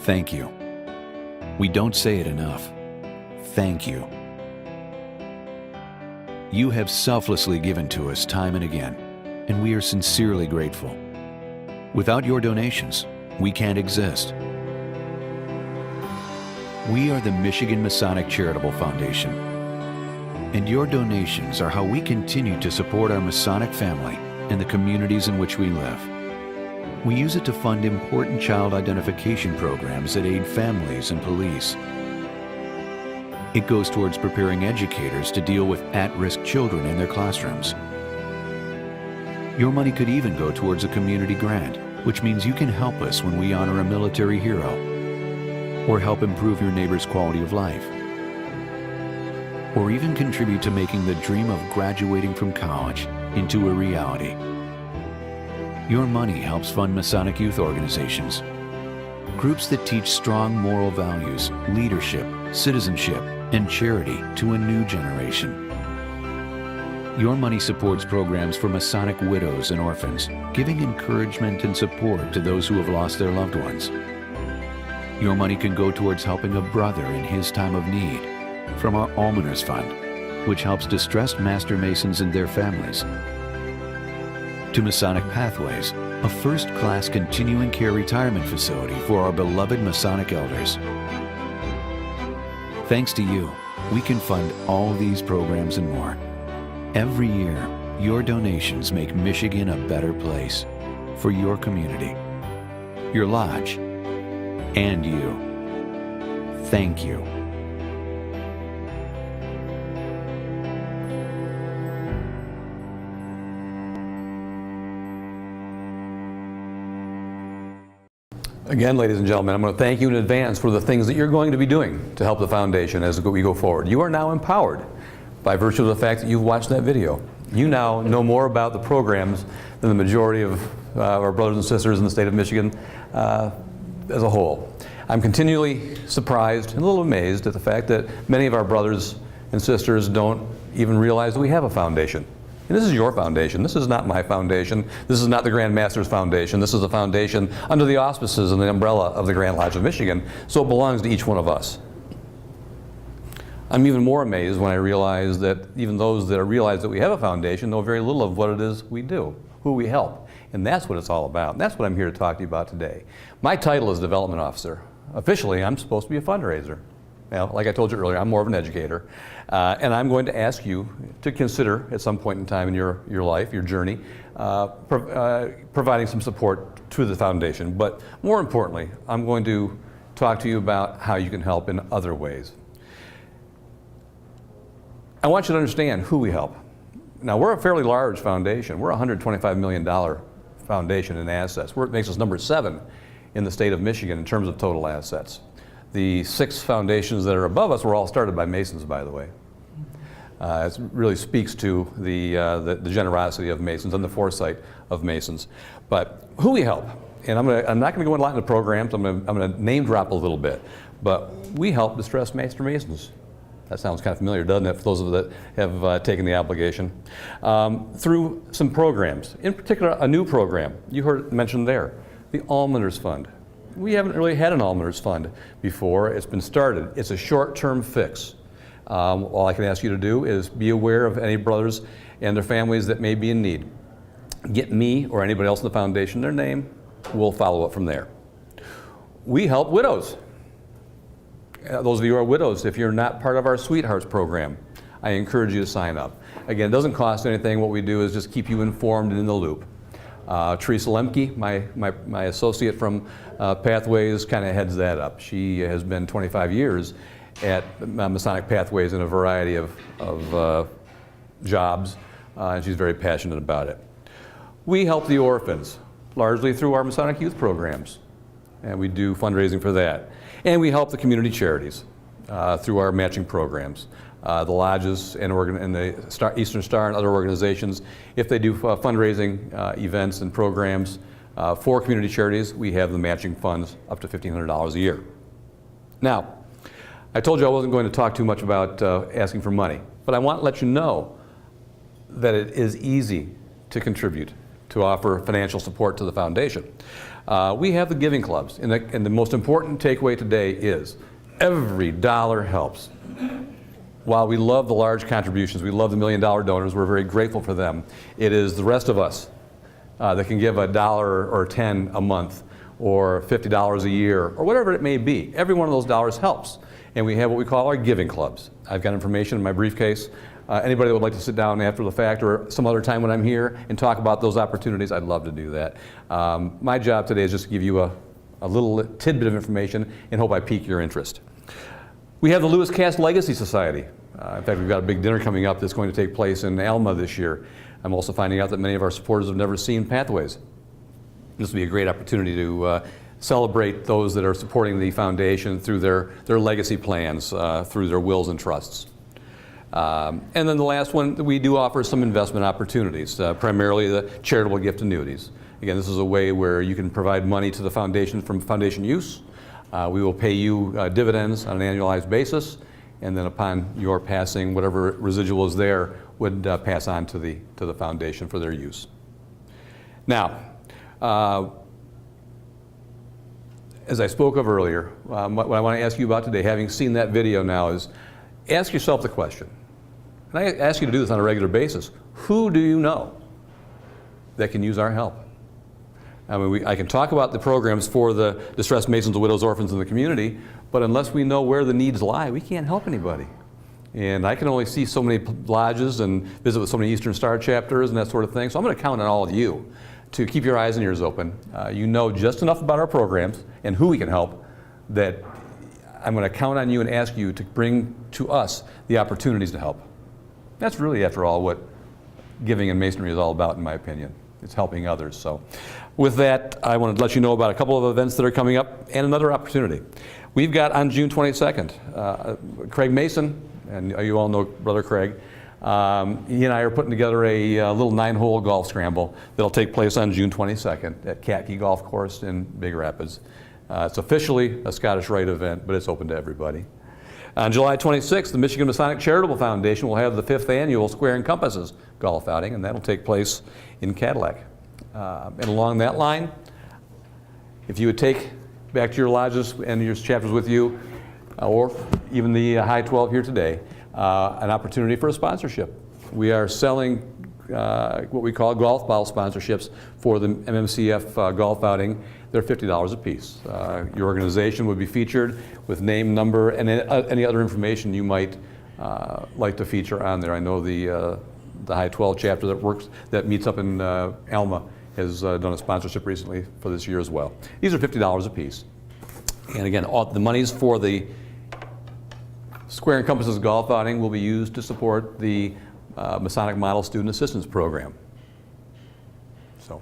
Thank you. We don't say it enough. Thank you. You have selflessly given to us time and again, and we are sincerely grateful. Without your donations, we can't exist. We are the Michigan Masonic Charitable Foundation, and your donations are how we continue to support our Masonic family and the communities in which we live. We use it to fund important child identification programs that aid families and police. It goes towards preparing educators to deal with at-risk children in their classrooms. Your money could even go towards a community grant, which means you can help us when we honor a military hero, or help improve your neighbor's quality of life, or even contribute to making the dream of graduating from college into a reality. Your money helps fund Masonic youth organizations, groups that teach strong moral values, leadership, citizenship, and charity to a new generation. Your money supports programs for Masonic widows and orphans, giving encouragement and support to those who have lost their loved ones. Your money can go towards helping a brother in his time of need from our Almoners Fund, which helps distressed Master Masons and their families, to Masonic Pathways, a first-class continuing care retirement facility for our beloved Masonic elders. Thanks to you, we can fund all these programs and more. Every year, your donations make Michigan a better place for your community, your lodge, and you. Thank you. Again, ladies and gentlemen, I'm going to thank you in advance for the things that you're going to be doing to help the foundation as we go forward. You are now empowered by virtue of the fact that you've watched that video. You now know more about the programs than the majority of our brothers and sisters in the state of Michigan as a whole. I'm continually surprised and a little amazed at the fact that many of our brothers and sisters don't even realize that we have a foundation. And this is your foundation. This is not my foundation. This is not the Grand Master's foundation. This is a foundation under the auspices and the umbrella of the Grand Lodge of Michigan, so it belongs to each one of us. I'm even more amazed when I realize that even those that realize that we have a foundation know very little of what it is we do, who we help. And that's what it's all about. And that's what I'm here to talk to you about today. My title is Development Officer. Officially, I'm supposed to be a fundraiser. Now, like I told you earlier, I'm more of an educator. And I'm going to ask you to consider at some point in time in your life, your journey, providing some support to the foundation. But more importantly, I'm going to talk to you about how you can help in other ways. I want you to understand who we help. Now, we're a fairly large foundation. We're a $125 million foundation in assets. It makes us number 7 in the state of Michigan in terms of total assets. The 6 foundations that are above us were all started by Masons, by the way. It really speaks to the generosity of Masons and the foresight of Masons. But who we help, and I'm not going to go in a lot into programs. I'm going to name drop a little bit. But we help distressed Master Masons. That sounds kind of familiar, doesn't it, for those of you that have taken the obligation. Through some programs, in particular a new program, you heard it mentioned there, the Almoners Fund. We haven't really had an Almoners Fund before. It's been started. It's a short-term fix. All I can ask you to do is be aware of any brothers and their families that may be in need. Get me or anybody else in the foundation their name. We'll follow up from there. We help widows. Those of you who are widows, if you're not part of our Sweethearts program, I encourage you to sign up. Again, it doesn't cost anything. What we do is just keep you informed and in the loop. Teresa Lemke, my associate from Pathways, kind of heads that up. She has been 25 years at Masonic Pathways in a variety of jobs, and she's very passionate about it. We help the orphans, largely through our Masonic youth programs, and we do fundraising for that. And we help the community charities through our matching programs. The lodges and the Eastern Star and other organizations, if they do fundraising events and programs for community charities, we have the matching funds up to $1,500 a year. Now, I told you I wasn't going to talk too much about asking for money, but I want to let you know that it is easy to contribute, to offer financial support to the foundation. We have the giving clubs, and the most important takeaway today is every dollar helps. While we love the large contributions, we love the $1 million donors, we're very grateful for them, it is the rest of us that can give $1 or 10 a month or $50 a year or whatever it may be. Every one of those dollars helps. And we have what we call our giving clubs. I've got information in my briefcase. Anybody that would like to sit down after the fact or some other time when I'm here and talk about those opportunities, I'd love to do that. My job today is just to give you a little tidbit of information and hope I pique your interest. We have the Lewis Cass Legacy Society. In fact, we've got a big dinner coming up that's going to take place in Alma this year. I'm also finding out that many of our supporters have never seen Pathways. This will be a great opportunity to celebrate those that are supporting the foundation through their legacy plans, through their wills and trusts. And then the last one, we do offer some investment opportunities, primarily the charitable gift annuities. Again, this is a way where you can provide money to the foundation from foundation use. We will pay you dividends on an annualized basis, and then upon your passing, whatever residual is there would pass on to the foundation for their use. Now, as I spoke of earlier, what I want to ask you about today, having seen that video now, is ask yourself the question, and I ask you to do this on a regular basis, who do you know that can use our help? I mean, I can talk about the programs for the distressed Masons, the widows, orphans in the community, but unless we know where the needs lie, we can't help anybody. And I can only see so many lodges and visit with so many Eastern Star chapters and that sort of thing, so I'm going to count on all of you to keep your eyes and ears open. You know just enough about our programs and who we can help that I'm going to count on you and ask you to bring to us the opportunities to help. That's really, after all, what giving in Masonry is all about, in my opinion. It's helping others. So with that, I want to let you know about a couple of events that are coming up and another opportunity. We've got on June 22nd, Craig Mason, and you all know Brother Craig, he and I are putting together a little 9-hole golf scramble that'll take place on June 22nd at Catkey Golf Course in Big Rapids. It's officially a Scottish Rite event, but it's open to everybody. On July 26th, the Michigan Masonic Charitable Foundation will have the 5th annual Square and Compasses golf outing, and that'll take place in Cadillac. And along that line, if you would take back to your lodges and your chapters with you, or even the High 12 here today, an opportunity for a sponsorship. We are selling what we call golf ball sponsorships for the MMCF golf outing. They're $50 a piece. Your organization would be featured with name, number, and any other information you might like to feature on there. I know the High 12 chapter that meets up in Alma has done a sponsorship recently for this year as well. These are $50 a piece. And again, all the monies for the Square and Compasses golf outing will be used to support the Masonic Model Student Assistance Program. So,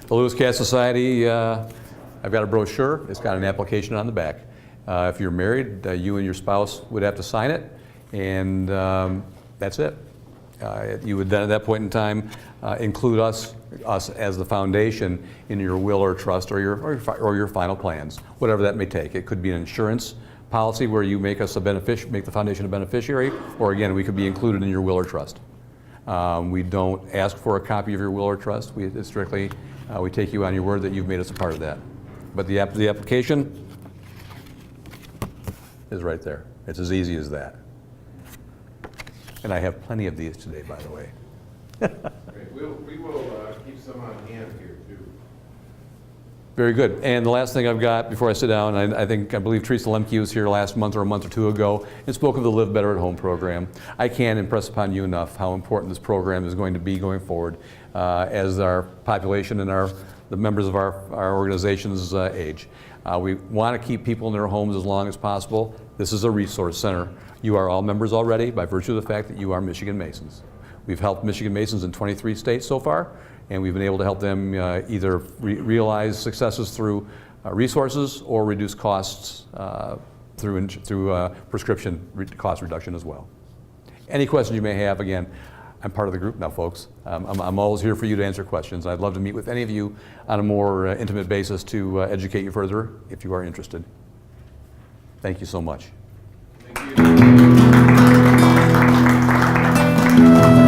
the Lewis Cass Society, I've got a brochure. It's got an application on the back. If you're married, you and your spouse would have to sign it, and that's it. You would then, at that point in time, include us as the foundation in your will or trust or your final plans, whatever that may take. It could be an insurance policy where you make us make the foundation a beneficiary, or again, we could be included in your will or trust. We don't ask for a copy of your will or trust. It's strictly, we take you on your word that you've made us a part of that. But the application is right there. It's as easy as that. And I have plenty of these today, by the way. We will keep some on hand here, too. Very good. And the last thing I've got before I sit down, I believe Teresa Lemke was here last month or a month or two ago and spoke of the Live Better at Home program. I can't impress upon you enough how important this program is going to be going forward as our population and the members of our organizations age. We want to keep people in their homes as long as possible. This is a resource center. You are all members already by virtue of the fact that you are Michigan Masons. We've helped Michigan Masons in 23 states so far, and we've been able to help them either realize successes through resources or reduce costs through prescription cost reduction as well. Any questions you may have, again, I'm part of the group now, folks. I'm always here for you to answer questions. I'd love to meet with any of you on a more intimate basis to educate you further if you are interested. Thank you so much. Thank you.